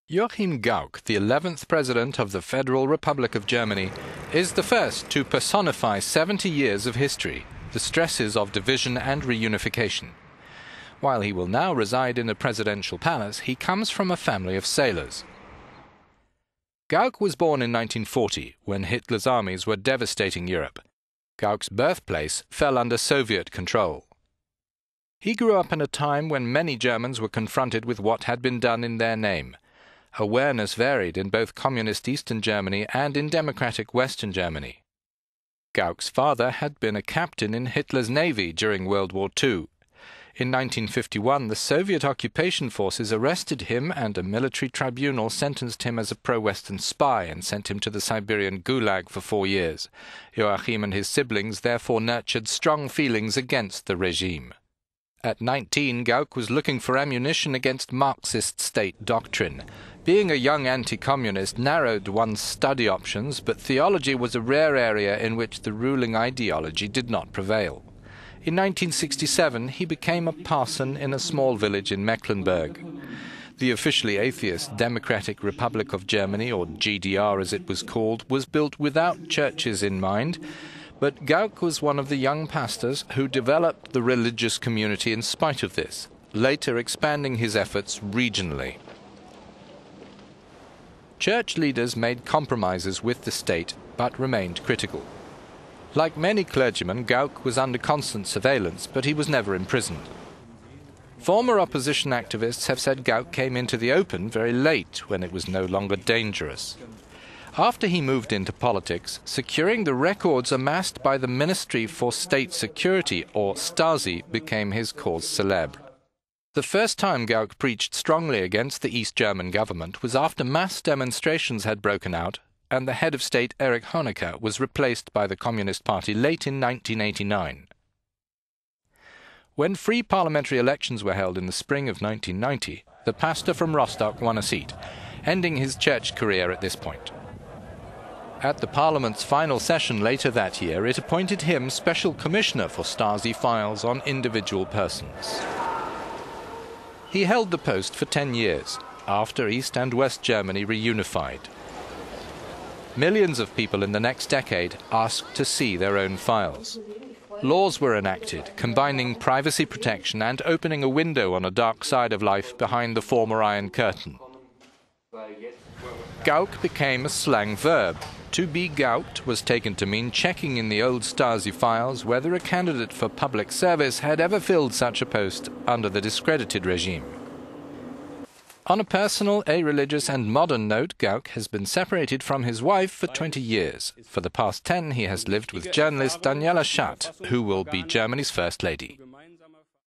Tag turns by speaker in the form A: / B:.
A: Joachim Gauck, the 11th President of the Federal Republic of Germany, is the first to personify 70 years of history, the stresses of division and reunification. While he will now reside in a presidential palace, he comes from a family of sailors. Gauck was born in 1940, when Hitler's armies were devastating Europe. Gauck's birthplace fell under Soviet control. He grew up in a time when many Germans were confronted with what had been done in their name. Awareness varied in both communist Eastern Germany and in democratic Western Germany. Gauck's father had been a captain in Hitler's navy during World War II. In 1951, the Soviet occupation forces arrested him and a military tribunal sentenced him as a pro-Western spy and sent him to the Siberian gulag for 4 years. Joachim and his siblings therefore nurtured strong feelings against the regime. At 19, Gauck was looking for ammunition against Marxist state doctrine. Being a young anti-communist narrowed one's study options, but theology was a rare area in which the ruling ideology did not prevail. In 1967, he became a parson in a small village in Mecklenburg. The officially atheist Democratic Republic of Germany, or GDR as it was called, was built without churches in mind, but Gauck was one of the young pastors who developed the religious community in spite of this, later expanding his efforts regionally. Church leaders made compromises with the state, but remained critical. Like many clergymen, Gauck was under constant surveillance, but he was never imprisoned. Former opposition activists have said Gauck came into the open very late, when it was no longer dangerous. After he moved into politics, securing the records amassed by the Ministry for State Security, or Stasi, became his cause célèbre. The first time Gauck preached strongly against the East German government was after mass demonstrations had broken out, and the head of state Erich Honecker was replaced by the Communist Party late in 1989. When free parliamentary elections were held in the spring of 1990, the pastor from Rostock won a seat, ending his church career at this point. At the Parliament's final session later that year, it appointed him Special Commissioner for Stasi files on individual persons. He held the post for 10 years, after East and West Germany reunified. Millions of people in the next decade asked to see their own files. Laws were enacted, combining privacy protection and opening a window on a dark side of life behind the former Iron Curtain. Gauck became a slang verb. To be gaukt was taken to mean checking in the old Stasi files whether a candidate for public service had ever filled such a post under the discredited regime. On a personal, a-religious and modern note, Gauck has been separated from his wife for 20 years. For the past 10, he has lived with journalist Daniela Schacht, who will be Germany's First Lady.